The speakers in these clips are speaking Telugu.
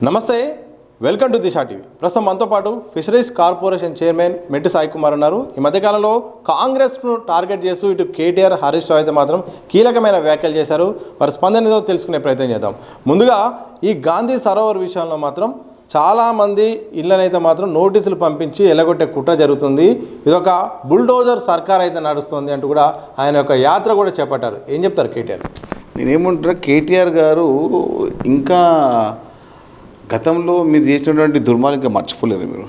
నమస్తే, వెల్కమ్ టు దిశా టీవీ. ప్రస్తుతం మనతో పాటు fisheries corporation chairman Metti Sai Kumar ఉన్నారు. ఈ మధ్యకాలంలో కాంగ్రెస్ను టార్గెట్ చేస్తూ ఇటు కేటీఆర్, హరీష్ రావు అయితే మాత్రం కీలకమైన వ్యాఖ్యలు చేశారు. వారి స్పందన ఏదో తెలుసుకునే ప్రయత్నం చేద్దాం. ముందుగా ఈ గాంధీ సరోవర్ విషయంలో మాత్రం చాలామంది ఇళ్ళనైతే మాత్రం నోటీసులు పంపించి ఎల్లగొట్టే కుట్ర జరుగుతుంది. ఇదొక బుల్డోజర్ సర్కార్ అయితే నడుస్తుంది అంటూ కూడా ఆయన యొక్క యాత్ర కూడా చేపట్టారు. ఏం చెప్తారు కేటీఆర్? నేనేమంటున్నా, కేటీఆర్ గారు ఇంకా గతంలో మీరు చేసినటువంటి దుర్మార్గం ఇంకా మర్చిపోలేరు. మీరు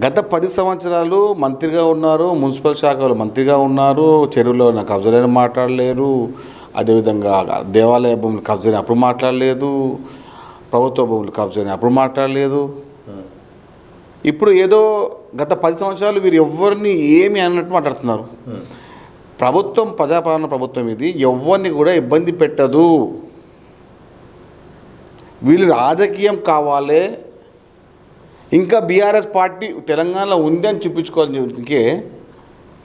గత 10 సంవత్సరాలు మంత్రిగా ఉన్నారు, మున్సిపల్ శాఖలో మంత్రిగా ఉన్నారు, చెరువులో నా కబ్జాలని మాట్లాడలేరు, అదేవిధంగా దేవాలయ భూములు కబ్జాని అప్పుడు మాట్లాడలేదు, ప్రభుత్వ భూములు కబ్జాని అప్పుడు మాట్లాడలేదు. ఇప్పుడు ఏదో గత 10 సంవత్సరాలు వీరు ఎవరిని ఏమి అన్నట్టు మాట్లాడుతున్నారు. ప్రభుత్వం ప్రజాపాలన ప్రభుత్వం ఇది, ఎవరిని కూడా ఇబ్బంది పెట్టదు. వీళ్ళు రాజకీయం కావాలి, ఇంకా బీఆర్ఎస్ పార్టీ తెలంగాణలో ఉంది అని చూపించుకోవాలకే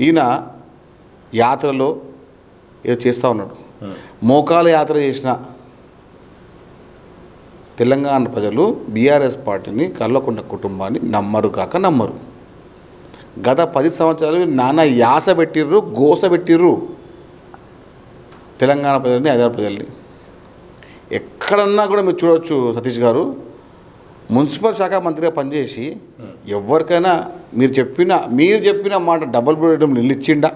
ఈయన యాత్రలో ఏదో చేస్తూ ఉన్నాడు. మోకాల యాత్ర చేసిన తెలంగాణ ప్రజలు బీఆర్ఎస్ పార్టీని, కల్వకుంట్ల కుటుంబాన్ని నమ్మరు కాక నమ్మరు. గత 10 సంవత్సరాలు నానా యాస పెట్టిర్రు, గోస పెట్టిర్రు తెలంగాణ ప్రజల్ని, హైదరాబాద్ ప్రజల్ని. ఎక్కడన్నా కూడా మీరు చూడవచ్చు, సతీష్ గారు మున్సిపల్ శాఖ మంత్రిగా పనిచేసి ఎవరికైనా మీరు చెప్పిన మాట డబుల్ బెడ్రూమ్ ఇల్లు ఇచ్చిండా?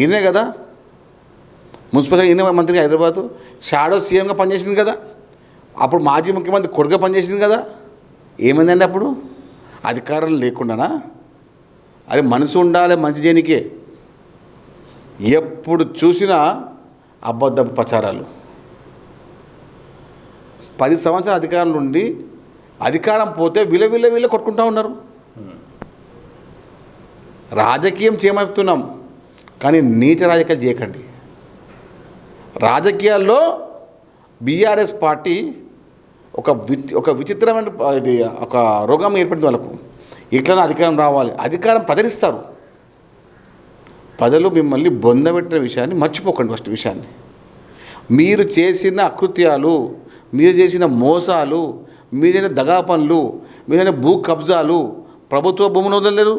ఈయనే కదా మున్సిపల్ శాఖ, ఈయన మంత్రిగా హైదరాబాదు షాడో సీఎంగా పనిచేసింది కదా, అప్పుడు మాజీ ముఖ్యమంత్రి కొడుకుగా పనిచేసింది కదా. ఏమైందండి అప్పుడు? అధికారం లేకుండానా? అది మనసు ఉండాలి మంచి చేయనికే. ఎప్పుడు చూసినా అబద్ధపు ప్రచారాలు. 10 సంవత్సరాల అధికారం నుండి అధికారం పోతే విల కొట్టుకుంటూ ఉన్నారు. రాజకీయం చేయమవుతున్నాం, కానీ నీచ రాజకీయాలు చేయకండి. రాజకీయాల్లో బీఆర్ఎస్ పార్టీ ఒక విచిత్రమైన ఇది ఒక రోగం ఏర్పడింది వాళ్ళకు. ఇట్లనే అధికారం రావాలి, అధికారం ప్రజలిస్తారు. ప్రజలు మిమ్మల్ని బొందబెట్టిన విషయాన్ని మర్చిపోకండి. ఫస్ట్ విషయాన్ని, మీరు చేసిన అకృత్యాలు, మీరు చేసిన మోసాలు, మీరు చేసిన దగా పనులు, మీరు చేసిన భూ కబ్జాలు, ప్రభుత్వ భూమిని వదలలేరు,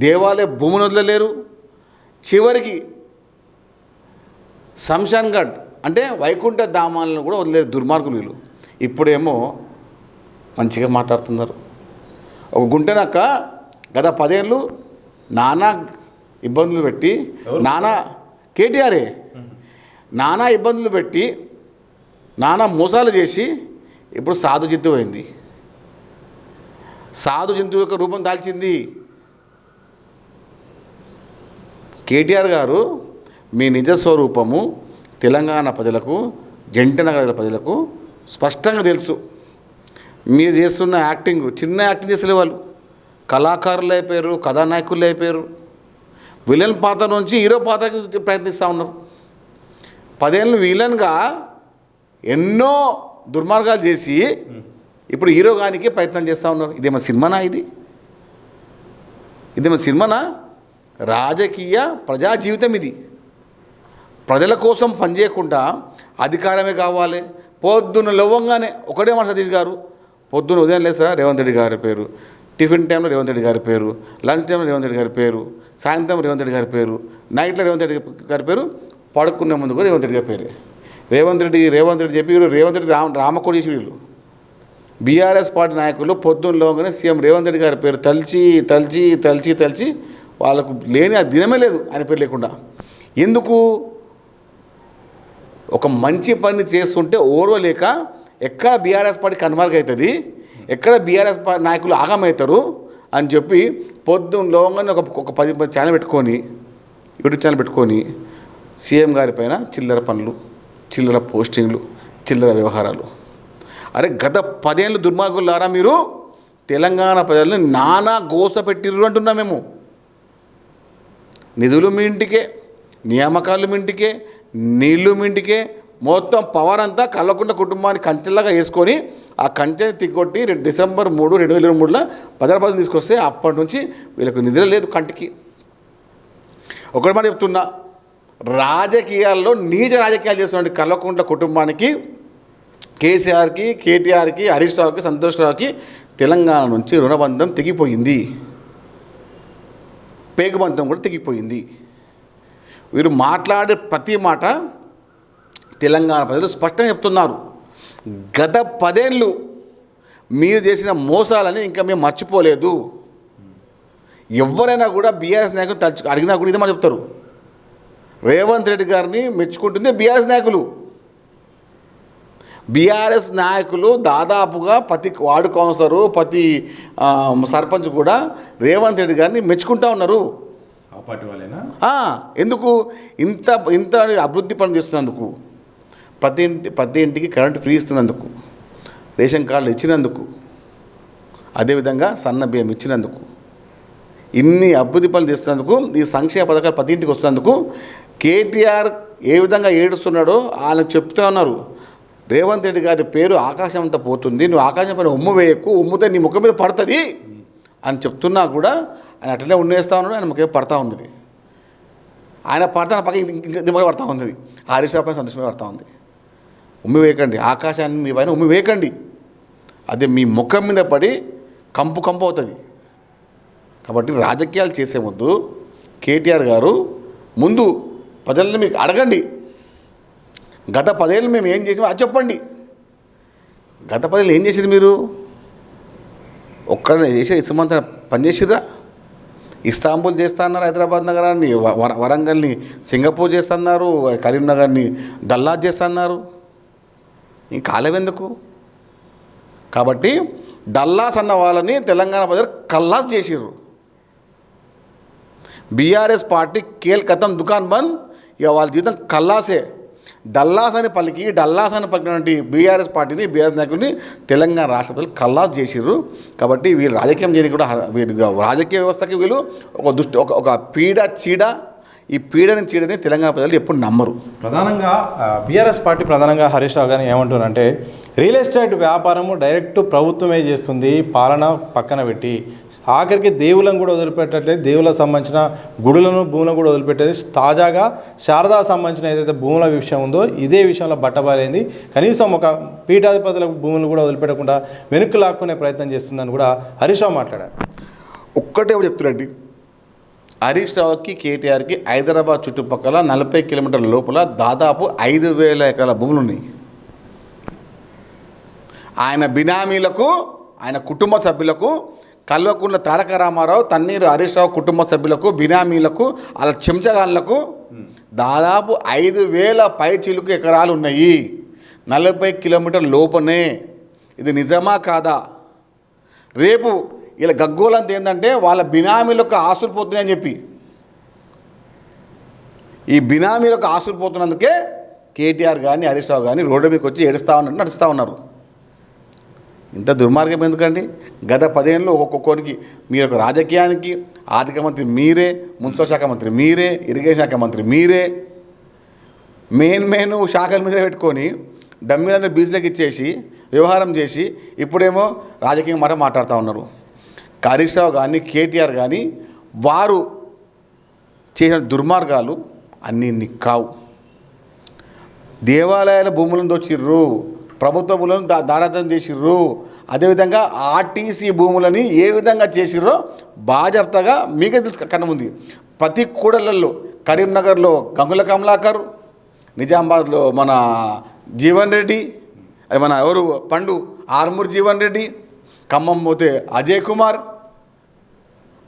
దేవాలయ భూమిని వదలలేరు, చివరికి శంషాన్ ఘాట్ అంటే వైకుంఠ ధామాలను కూడా వదిలేరు దుర్మార్గులు వీళ్ళు. ఇప్పుడేమో మంచిగా మాట్లాడుతున్నారు. ఒక గుంటనక్క గత 10 ఏళ్ళు నానా ఇబ్బందులు పెట్టి, కేటీఆరే నానా ఇబ్బందులు పెట్టి, నానా మోసాలు చేసి ఇప్పుడు సాధు జంతువు అయింది. సాధు జంతువు యొక్క రూపం దాల్చింది. కేటీఆర్ గారు మీ నిజ స్వరూపము తెలంగాణ ప్రజలకు, జంట నగర ప్రజలకు స్పష్టంగా తెలుసు. మీరు చేస్తున్న యాక్టింగ్ చిన్న యాక్టింగ్ చేసే వాళ్ళు కళాకారులు అయిపోయారు, కథానాయకులు అయిపోయారు. విలన్ పాత్ర నుంచి హీరో పాత్రకి ప్రయత్నిస్తూ ఉన్నారు. 10 ఏళ్ళు విలన్గా ఎన్నో దుర్మార్గాలు చేసి ఇప్పుడు హీరోగానికి ప్రయత్నం చేస్తూ ఉన్నారు. ఇదేమో సినిమానా? ఇదేమో సినిమానా? రాజకీయ ప్రజా జీవితం ఇది. ప్రజల కోసం పనిచేయకుండా అధికారమే కావాలి. పొద్దున్న లేవగానే ఒకటే మాట సతీష్ గారు, పొద్దున్న ఉదయం లేసా రేవంత్ రెడ్డి గారి పేరు, టిఫిన్ టైంలో రేవంత్ రెడ్డి గారి పేరు, లంచ్ టైంలో రేవంత్ రెడ్డి గారి పేరు, సాయంత్రం రేవంత్ రెడ్డి గారి పేరు, నైట్లో రేవంత్ రెడ్డి గారి పేరు, పడుకునే ముందు కూడా రేవంత్ రెడ్డి గారి పేరు. రేవంత్ రెడ్డి చెప్పి రేవంత్ రెడ్డి రామకోడి చేసి వీళ్ళు బీఆర్ఎస్ పార్టీ నాయకులు పొద్దున్నలోగానే సీఎం రేవంత్ రెడ్డి గారి పేరు తలిచి వాళ్ళకు లేని ఆ దినమే లేదు ఆయన పేరు లేకుండా. ఎందుకు? ఒక మంచి పని చేస్తుంటే ఓర్వలేక ఎక్కడ బీఆర్ఎస్ పార్టీ కనుమరుగవుతుంది, ఎక్కడ బీఆర్ఎస్ పార్టీ నాయకులు ఆగమవుతారు అని చెప్పి పొద్దున్నలోగానే ఒక 10 ఛానల్ పెట్టుకొని, యూట్యూబ్ ఛానల్ పెట్టుకొని సీఎం గారి పైన చిల్లర పనులు, చిల్లర పోస్టింగ్లు, చిల్లర వ్యవహారాలు. అరే గత 10 ఏళ్ళు దుర్మార్గులారా మీరు తెలంగాణ ప్రజల్ని నానా గోస పెట్టిర్రు అంటున్నా మేము. నిధులు మీ ఇంటికే, నియామకాలు మీ ఇంటికే, నీళ్లు మీ ఇంటికే, మొత్తం పవర్ అంతా కల్వకుంట్ల కుటుంబాన్ని కంచెలాగా వేసుకొని ఆ కంచెని తిగ్గొట్టి డిసెంబర్ 3, 2023లో భద్రపదం తీసుకొస్తే అప్పటి నుంచి వీళ్ళకు నిద్ర లేదు కంటికి. ఒకటి మాట చెప్తున్నా, రాజకీయాల్లో నీచ రాజకీయాలు చేస్తున్న కల్వకుంట్ల కుటుంబానికి కేసీఆర్కి, కేటీఆర్కి, హరీష్ రావుకి, సంతోష్ రావుకి తెలంగాణ నుంచి రుణబంధం తెగిపోయింది, పేగుబంధం కూడా తెగిపోయింది. వీరు మాట్లాడే ప్రతి మాట తెలంగాణ ప్రజలు స్పష్టంగా చెప్తున్నారు. గత 10 ఏళ్ళు మీరు చేసిన మోసాలని ఇంకా మేము మర్చిపోలేదు. ఎవరైనా కూడా బీఆర్ఎస్ నాయకులు అడిగినా కూడా ఇదే మాట చెప్తారు. రేవంత్ రెడ్డి గారిని మెచ్చుకుంటుంది బీఆర్ఎస్ నాయకులు. బీఆర్ఎస్ నాయకులు దాదాపుగా ప్రతి వార్డు కౌన్సిలరు, ప్రతి సర్పంచ్ కూడా రేవంత్ రెడ్డి గారిని మెచ్చుకుంటూ ఉన్నారు. ఎందుకు ఇంత ఇంత అభివృద్ధి పనులు చేస్తున్నందుకు, ప్రతి ఇంటికి కరెంటు ఫ్రీ ఇస్తున్నందుకు, రేషన్ కార్డులు ఇచ్చినందుకు, అదేవిధంగా సన్న బియ్యం ఇచ్చినందుకు, ఇన్ని అభివృద్ధి పనులు చేస్తున్నందుకు, ఈ సంక్షేమ పథకాలు ప్రతి ఇంటికి వస్తున్నందుకు కేటీఆర్ ఏ విధంగా ఏడుస్తున్నాడో వాళ్ళకి చెప్తూ ఉన్నారు. రేవంత్ రెడ్డి గారి పేరు ఆకాశం అంతా పోతుంది, నువ్వు ఆకాశం పైన ఉమ్ము వేయకు, ఉమ్ముతే నీ ముఖం మీద పడుతుంది అని చెప్తున్నా కూడా ఆయన అట్లనే ఉన్నేస్తూ ఉన్నాడు. ఆయన ముఖం పడతా ఉన్నది. ఆయన పడతా పక్క ఇంక పడతా ఉంది. హరీష్ రావు పైన సంతోషమే పడతా ఉంది. ఉమ్మి వేయకండి, ఆకాశాన్ని మీ పైన ఉమ్మి వేయకండి, అదే మీ ముఖం మీద పడి కంపు అవుతుంది. కాబట్టి రాజకీయాలు చేసే ముందు కేటీఆర్ గారు ముందు ప్రజలను మీకు అడగండి, గత 10 ఏళ్ళు మేము ఏం చేసామో అది చెప్పండి. గత 10 ఏళ్ళు ఏం చేసారు మీరు? ఒక్కడనే చేసే ఇసుమంతా పనిచేసిర్రా? ఇస్తాంబుల్ చేస్తా అన్నారు, హైదరాబాద్ నగరాన్ని, వరంగల్ని సింగపూర్ చేస్తున్నారు, కరీంనగర్ని దల్లాజ్ చేస్తున్నారు. ఇంకా కాలేవెందుకు? కాబట్టి డల్లాస్ అన్న వాళ్ళని తెలంగాణ ప్రజలు కల్లాస్ చేసిర్రు. బీఆర్ఎస్ పార్టీ కేల్ కథం దుకాన్ బంద్, ఇక వాళ్ళ జీవితం కల్లాసే. డల్లాస్ అని పలికినటువంటి బీఆర్ఎస్ పార్టీని, బీఆర్ఎస్ నాయకుడిని తెలంగాణ రాష్ట్ర ప్రజలు కల్లాస్ చేసిర్రు. కాబట్టి వీళ్ళు రాజకీయం చేయడానికి కూడా వీళ్ళు రాజకీయ వ్యవస్థకి వీళ్ళు ఒక చీడ, ఈ చీడని తెలంగాణ ప్రజలు ఎప్పుడు నమ్మరు. ప్రధానంగా బీఆర్ఎస్ పార్టీ ప్రధానంగా హరీష్ రావు గారిని ఏమంటున్నారంటే, రియల్ ఎస్టేట్ వ్యాపారము డైరెక్ట్ ప్రభుత్వమే చేస్తుంది, పాలన పక్కన పెట్టి ఆఖరికి దేవులను కూడా వదిలిపెట్టట్లేదు, దేవులకు సంబంధించిన గుడులను భూములను కూడా వదిలిపెట్టేది. తాజాగా శారదా సంబంధించిన ఏదైతే భూముల విషయం ఉందో ఇదే విషయంలో బట్టబయలైంది. కనీసం ఒక పీఠాధిపతుల భూములు కూడా వదిలిపెట్టకుండా వెనుక్కు లాక్కునే ప్రయత్నం చేస్తుందని కూడా హరీష్ రావు మాట్లాడారు. ఒక్కటే చెప్తున్నారండి, హరీష్ రావుకి, కేటీఆర్కి హైదరాబాద్ చుట్టుపక్కల 40 కిలోమీటర్ల లోపల దాదాపు 5,000 ఎకరాల భూములు ఉన్నాయి. ఆయన బినామీలకు, ఆయన కుటుంబ సభ్యులకు, కల్వకుంట్ల తారక రామారావు, తన్నీరు హరీష్ రావు కుటుంబ సభ్యులకు, బినామీలకు, వాళ్ళ చెంచగాన్లకు దాదాపు 5,000 పైచిలుకు ఎకరాలు ఉన్నాయి 40 కిలోమీటర్ల లోపనే. ఇది నిజమా కాదా? రేపు ఇలా గగ్గోలంత ఏంటంటే వాళ్ళ బినామీలకు ఆస్తులు పోతున్నాయని చెప్పి, ఈ బినామీలకు ఆస్తులు పోతున్నందుకే కేటీఆర్ కానీ హరీష్ రావు కానీ రోడ్డు మీదకి వచ్చి నడుస్తూ ఉన్నారు. ఇంత దుర్మార్గం ఎందుకండి? గత 10 ఏళ్ళు ఒక్కొక్కరికి మీరు ఒక రాజకీయానికి ఆర్థిక మంత్రి మీరే, మున్సిపల్ శాఖ మంత్రి మీరే, ఇరిగేషన్ శాఖ మంత్రి మీరే, మెయిన్ శాఖల మీద పెట్టుకొని డమ్మీలందరూ బీజీలకు ఇచ్చేసి వ్యవహారం చేసి ఇప్పుడేమో రాజకీయం మాట మాట్లాడుతూ ఉన్నారు. హరీష్ రావు కానీ కేటీఆర్ కానీ వారు చేసిన దుర్మార్గాలు అన్నీ కావు. దేవాలయాల భూములను దోచిర్రు, ప్రభుత్వ భూములను దారాదత్తం చేసిర్రు, అదేవిధంగా ఆర్టీసీ భూములని ఏ విధంగా చేసిర్రో బాధ్యతగా మీకే తెలుసు కన్నముంది. ప్రతి కూడళ్లలో కరీంనగర్లో గంగుల కమలాకర్, నిజామాబాద్లో మన జీవన్ రెడ్డి, అది మన ఎవరు పండు ఆర్మూర్ జీవన్ రెడ్డి, ఖమ్మం పోతే అజయ్ కుమార్,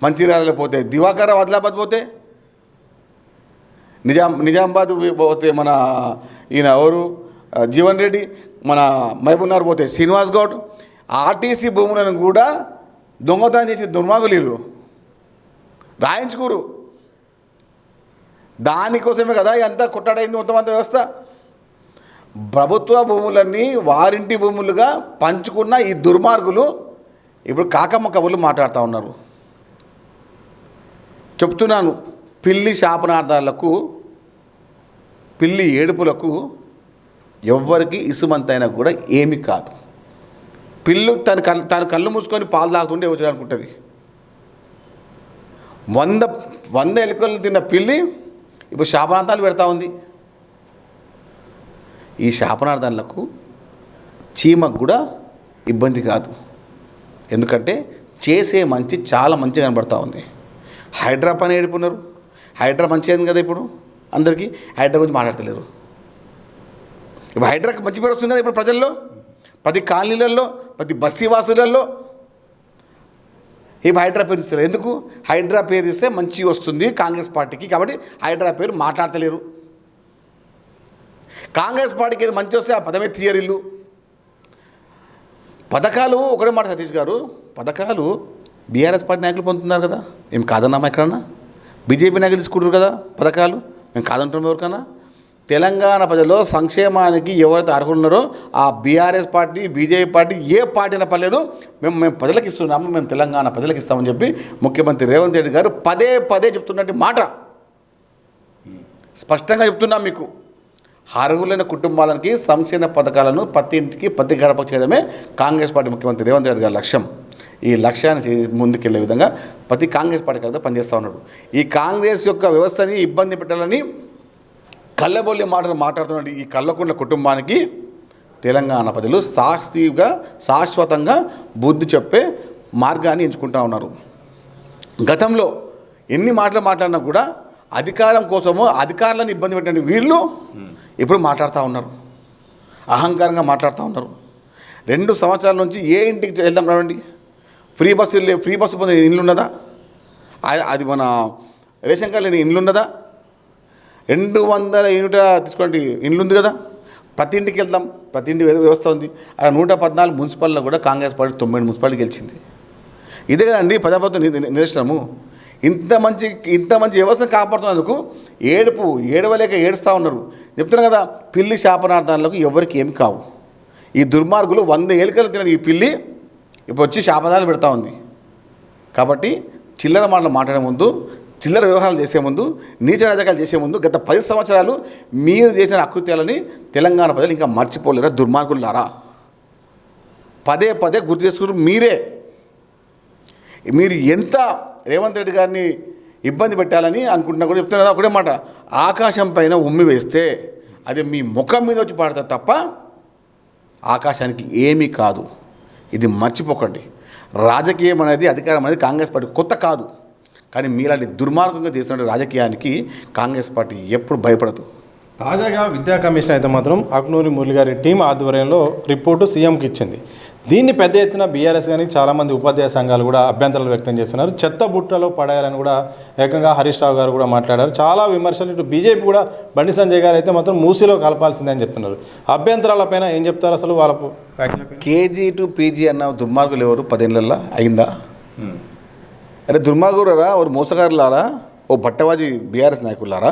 మంచిర్యాలలో పోతే దివాకర్, ఆదిలాబాద్ పోతే నిజామాబాద్ పోతే మన ఈయన ఎవరు జీవన్ రెడ్డి, మన మహబూబ్నగర్ పోతే శ్రీనివాస్ గౌడ్. ఆర్టీసీ భూములను కూడా దొంగతనం చేసి దుర్మార్గులు రాయించుకోరు. దానికోసమే కదా ఎంత కొట్టాడైంది మొత్తం అంత వ్యవస్థ. ప్రభుత్వ భూములన్నీ వారింటి భూములుగా పంచుకున్న ఈ దుర్మార్గులు ఇప్పుడు కాకమ్మ కబుర్లు మాట్లాడుతూ ఉన్నారు. చెప్తున్నాను, పిల్లి శాపనార్థాలకు, పిల్లి ఏడుపులకు ఎవ్వరికి ఇసుమంతైనా కూడా ఏమీ కాదు. పిల్లు తన కళ్ళు మూసుకొని పాలు తాగుతుంటే వచ్చి అనుకుంటుంది. 100 ఎలుకలు తిన్న పిల్లి ఇప్పుడు శాపనార్థాలు పెడతా ఉంది. ఈ శాపనార్థాలకు చీమకు కూడా ఇబ్బంది కాదు. ఎందుకంటే చేసే మంచి చాలా మంచిగా కనబడతా ఉంది. హైడ్రా పని ఏడుపున్నారు. హైడ్రా మంచి అయింది కదా ఇప్పుడు అందరికీ. హైడ్రా గురించి మాట్లాడతలేరు. ఇప్పుడు హైడ్రాకి మంచి పేరు వస్తుంది కదా ఇప్పుడు ప్రజల్లో, ప్రతి కాలనీలలో, ప్రతి బస్తీవాసులలో ఇప్పుడు హైడ్రా పేరు ఇస్తారు. ఎందుకు? హైడ్రా పేరు ఇస్తే మంచి వస్తుంది కాంగ్రెస్ పార్టీకి, కాబట్టి హైడ్రా పేరు మాట్లాడతలేరు. కాంగ్రెస్ పార్టీకి ఏది మంచి వస్తే ఆ పదమే థియరీలు. పథకాలు ఒకటే మాట సతీష్ గారు, పథకాలు బీఆర్ఎస్ పార్టీ నాయకులు పొందుతున్నారు కదా, మేము కాదన్నామా ఎక్కడన్నా? బీజేపీ నాయకులు తీసుకుంటారు కదా పథకాలు, మేము కాదంటున్నాం ఎవరికన్నా? తెలంగాణ ప్రజల్లో సంక్షేమానికి ఎవరైతే అర్హులు ఉన్నారో ఆ బీఆర్ఎస్ పార్టీ, బీజేపీ పార్టీ, ఏ పార్టీ అయినా పర్లేదు, మేము ప్రజలకు ఇస్తున్నాము, మేము తెలంగాణ ప్రజలకు ఇస్తామని చెప్పి ముఖ్యమంత్రి రేవంత్ రెడ్డి గారు పదే పదే చెప్తున్నట్టు మాట స్పష్టంగా చెప్తున్నాం మీకు. అర్హులైన కుటుంబాలకి సంక్షేమ పథకాలను ప్రతి ఇంటికి ప్రతి గడప చేయడమే కాంగ్రెస్ పార్టీ ముఖ్యమంత్రి రేవంత్ రెడ్డి గారి లక్ష్యం. ఈ లక్ష్యాన్ని ముందుకెళ్లే విధంగా ప్రతి కాంగ్రెస్ పార్టీ కదా పనిచేస్తూ ఉన్నాడు. ఈ కాంగ్రెస్ యొక్క వ్యవస్థని ఇబ్బంది పెట్టాలని కళ్ళబొల్లి మాటలు మాట్లాడుతున్న ఈ కళ్ళకుంట్ల కుటుంబానికి తెలంగాణ ప్రజలు శాశ్వతంగా బుద్ధి చెప్పే మార్గాన్ని ఎంచుకుంటూ ఉన్నారు. గతంలో ఎన్ని మాటలు మాట్లాడినా కూడా అధికారం కోసమో అధికారులను ఇబ్బంది పెట్టిన వీళ్ళు ఇప్పుడు మాట్లాడుతూ ఉన్నారు, అహంకారంగా మాట్లాడుతూ ఉన్నారు. 2 సంవత్సరాల నుంచి ఏ ఇంటికి వెళ్దాం రావండి, ఫ్రీ బస్సు పొందే ఇల్లు ఉన్నదా? అది మన రేషన్ కార్డు లేని ఇల్లు ఉన్నదా? 200 యూనిట్ తీసుకోండి ఇల్లు ఉంది కదా, ప్రతి ఇంటికి వెళ్దాం, ప్రతి ఇంటి వ్యవస్థ ఉంది. అలా 114 మున్సిపాలిటీలో కూడా కాంగ్రెస్ పార్టీ 90 మున్సిపాలిటీ గెలిచింది. ఇదే కదండి ప్రజాప్రభుత్వం నిదర్శనము. ఇంత మంచి వ్యవస్థ కాపాడుతున్నందుకు ఏడవలేక ఏడుస్తూ ఉన్నారు. చెప్తున్నారు కదా, పిల్లి శాపనార్థాలకు ఎవరికి ఏమి కావు. ఈ దుర్మార్గులు 100 ఏళ్ళకలు తిన ఈ పిల్లి ఇప్పుడు వచ్చి శాపనాలు పెడతా ఉంది. కాబట్టి చిల్లర మాటలు మాట్లాడే ముందు, చిల్లర వ్యవహారాలు చేసే ముందు, నీచ రాజకాలు చేసే ముందు గత 10 సంవత్సరాలు మీరు చేసిన అకృత్యాలని తెలంగాణ ప్రజలు ఇంకా మర్చిపోలేరా దుర్మార్గులారా? పదే పదే గుర్తు చేసుకున్నారు మీరే. మీరు ఎంత రేవంత్ రెడ్డి గారిని ఇబ్బంది పెట్టాలని అనుకుంటున్నా కూడా చెప్తున్నా కదా, ఒకటే మాట, ఆకాశం పైన ఉమ్మి వేస్తే అది మీ ముఖం మీద వచ్చి పడతారు తప్ప ఆకాశానికి ఏమీ కాదు. ఇది మర్చిపోకండి. రాజకీయం అనేది, అధికారం అనేది కాంగ్రెస్ పార్టీ కొత్త కాదు. కానీ మీలాంటి దుర్మార్గంగా చేస్తున్న రాజకీయానికి కాంగ్రెస్ పార్టీ ఎప్పుడు భయపడదు. తాజాగా విద్యా కమిషన్ అయితే మాత్రం అక్నూరి మురళి గారి టీం ఆధ్వర్యంలో రిపోర్టు సీఎంకి ఇచ్చింది. దీన్ని పెద్ద ఎత్తున బీఆర్ఎస్ కానీ చాలామంది ఉపాధ్యాయ సంఘాలు కూడా అభ్యంతరాలు వ్యక్తం చేస్తున్నారు. చెత్త బుట్టలో పడాయాలని కూడా ఏకంగా హరీష్ రావు గారు కూడా మాట్లాడారు. చాలా విమర్శలు. ఇటు బీజేపీ కూడా బండి సంజయ్ గారు అయితే మాత్రం మూసీలో కలపాల్సిందని చెప్తున్నారు. అభ్యంతరాలపైన ఏం చెప్తారు అసలు వాళ్ళ కేజీ టు పీజీ అన్న దుర్మార్గులు ఎవరు 10 ఏళ్ళల్లో అయిందా? అరే దుర్మార్గులారా, ఓ మోసగారులారా, ఓ బట్టవాజీ బీఆర్ఎస్ నాయకులారా,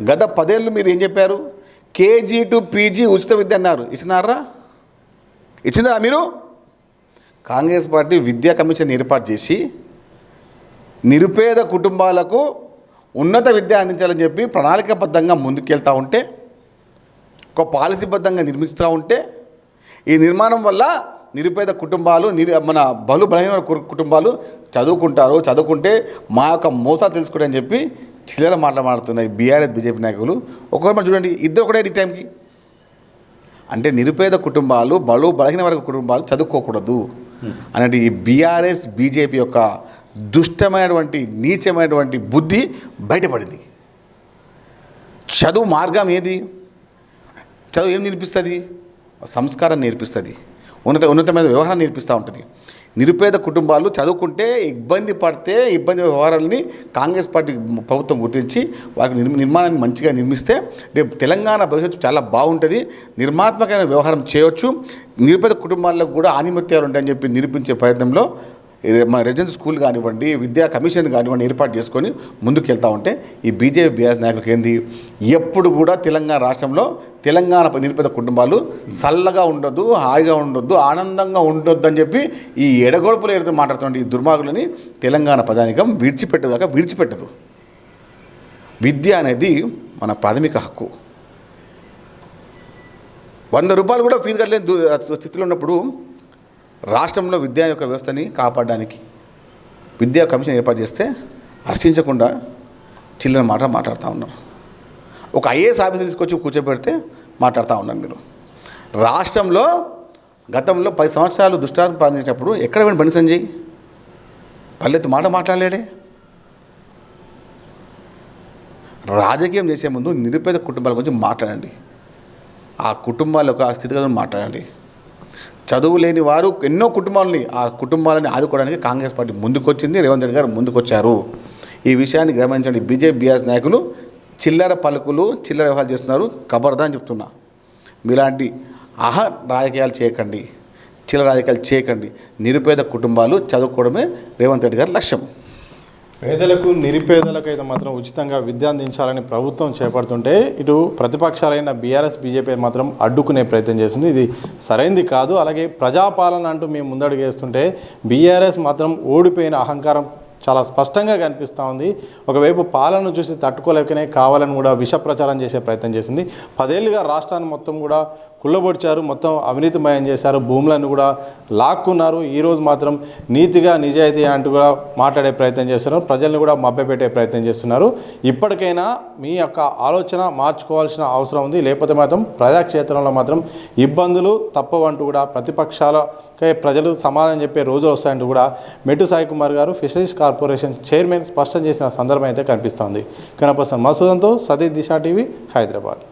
గత 10 ఏళ్ళు మీరు ఏం చెప్పారు? కేజీ టు పీజీ ఉచిత విద్య అన్నారు. ఇచ్చిందా మీరు? కాంగ్రెస్ పార్టీ విద్యా కమిషన్ ఏర్పాటు చేసి నిరుపేద కుటుంబాలకు ఉన్నత విద్య అందించాలని చెప్పి ప్రణాళికాబద్ధంగా ముందుకెళ్తూ ఉంటే, ఒక పాలసీబద్ధంగా నిర్మిస్తూ ఉంటే, ఈ నిర్మాణం వల్ల నిరుపేద కుటుంబాలు, మన బలహీన కుటుంబాలు చదువుకుంటే మా యొక్క మోసాలు తెలుసుకుంటారని చెప్పి చిల్లర మాట్లాడుతున్నాయి బీఆర్ఎస్ బీజేపీ నాయకులు. ఒక్కొక్కరు చూడండి, ఇద్దరు ఒకటే ఈ టైంకి. అంటే నిరుపేద కుటుంబాలు, బలహీన వర్గ కుటుంబాలు చదువుకోకూడదు అనేది ఈ బీఆర్ఎస్ బీజేపీ యొక్క దుష్టమైనటువంటి నీచమైనటువంటి బుద్ధి బయటపడింది. చదువు మార్గం ఏది? చదువు ఏం నేర్పిస్తుంది? సంస్కారం నేర్పిస్తుంది, ఉన్నతమైన వ్యవహారం నేర్పిస్తూ ఉంటుంది. నిరుపేద కుటుంబాలు చదువుకుంటే ఇబ్బంది వ్యవహారాలని కాంగ్రెస్ పార్టీ ప్రభుత్వం గుర్తించి వారికి నిర్మాణాన్ని మంచిగా నిర్మిస్తే రేపు తెలంగాణ భవిష్యత్తు చాలా బాగుంటుంది, నిర్మాత్మకమైన వ్యవహారం చేయవచ్చు, నిరుపేద కుటుంబాలకు కూడా ఆనిమత్యాలు ఉంటాయని చెప్పి నిరూపించే ప్రయత్నంలో మన రెసిడెన్సీ స్కూల్ కానివ్వండి, విద్యా కమిషన్ కానివ్వండి ఏర్పాటు చేసుకొని ముందుకు వెళ్తూ ఉంటే ఈ బీజేపీ బీఆర్ఎస్ నాయకులకి ఏంది, ఎప్పుడు కూడా తెలంగాణ రాష్ట్రంలో తెలంగాణ నిరుపేద కుటుంబాలు చల్లగా ఉండొద్దు, హాయిగా ఉండొద్దు, ఆనందంగా ఉండొద్దు అని చెప్పి ఈ ఎడగొడుపులు ఏదైతే మాట్లాడుతున్న ఈ దుర్మార్గులని తెలంగాణ ప్రజానికం విడిచిపెట్టదు. విద్య అనేది మన ప్రాథమిక హక్కు. 100 రూపాయలు కూడా ఫీజు కట్టలేని స్థితిలో ఉన్నప్పుడు రాష్ట్రంలో విద్యా యొక్క వ్యవస్థని కాపాడడానికి విద్యా కమిషన్ ఏర్పాటు చేస్తే హర్షించకుండా చిల్లర మాట్లాడుతూ ఉన్నారు. ఒక ఐఏఎస్ ఆఫీసర్ తీసుకొచ్చి కూర్చోబెడితే మాట్లాడుతూ ఉన్నారు. మీరు రాష్ట్రంలో గతంలో 10 సంవత్సరాలు దుష్టాన్ని పాలించినప్పుడు ఎక్కడ పోయిన బండి సంజయ్ పల్లెత్తు మాట మాట్లాడలేడే. రాజకీయం చేసే ముందు నిరుపేద కుటుంబాల గురించి మాట్లాడండి, ఆ కుటుంబాల యొక్క స్థితిగతులను మాట్లాడండి. చదువు లేని వారు ఎన్నో కుటుంబాలని, ఆ కుటుంబాలని ఆదుకోవడానికి కాంగ్రెస్ పార్టీ ముందుకొచ్చింది, రేవంత్ రెడ్డి గారు ముందుకొచ్చారు. ఈ విషయాన్ని గమనించండి. బీజేపీ బీఆర్ఎస్ నాయకులు చిల్లర పలుకులు, చిల్లర వ్యవహారాలు చేస్తున్నారు. ఖబర్దా అని చెప్తున్నా. మీలాంటి రాజకీయాలు చేయకండి, చిల్లర రాజకీయాలు చేయకండి. నిరుపేద కుటుంబాలు చదువుకోవడమే రేవంత్ రెడ్డి గారి లక్ష్యం. పేదలకు నిరుపేదలకు అయితే మాత్రం ఉచితంగా విద్య అందించాలని ప్రభుత్వం చేపడుతుంటే ఇటు ప్రతిపక్షాలైన బీఆర్ఎస్ బీజేపీ మాత్రం అడ్డుకునే ప్రయత్నం చేస్తుంది. ఇది సరైంది కాదు. అలాగే ప్రజాపాలన అంటూ మేము ముందడుగు వేస్తుంటే బీఆర్ఎస్ మాత్రం ఓడిపోయిన అహంకారం చాలా స్పష్టంగా కనిపిస్తూ ఉంది. ఒకవైపు పాలన చూసి తట్టుకోలేకనే కావాలని కూడా విష ప్రచారం చేసే ప్రయత్నం చేసింది. 10 ఏళ్ళుగా రాష్ట్రాన్ని మొత్తం కూడా కుళ్ళబొడిచారు, మొత్తం అవినీతిమయం చేశారు, భూములను కూడా లాక్కున్నారు. ఈరోజు మాత్రం నీతిగా నిజాయితీ అంటూ కూడా మాట్లాడే ప్రయత్నం చేస్తున్నారు, ప్రజల్ని కూడా మభ్యపెట్టే ప్రయత్నం చేస్తున్నారు. ఇప్పటికైనా మీ యొక్క ఆలోచన మార్చుకోవాల్సిన అవసరం ఉంది. లేకపోతే మాత్రం ప్రజాక్షేత్రంలో మాత్రం ఇబ్బందులు తప్పవంటూ కూడా ప్రతిపక్షాలకే ప్రజలు సమాధానం చెప్పే రోజులు వస్తాయంటూ కూడా మెట్టు సాయి కుమార్ గారు ఫిషరీస్ కార్పొరేషన్ చైర్మన్ స్పష్టం చేసిన సందర్భం అయితే కనిపిస్తోంది. కనపర్సన్ మసూదంతో సతీష్ దిశ టీవీ, హైదరాబాద్.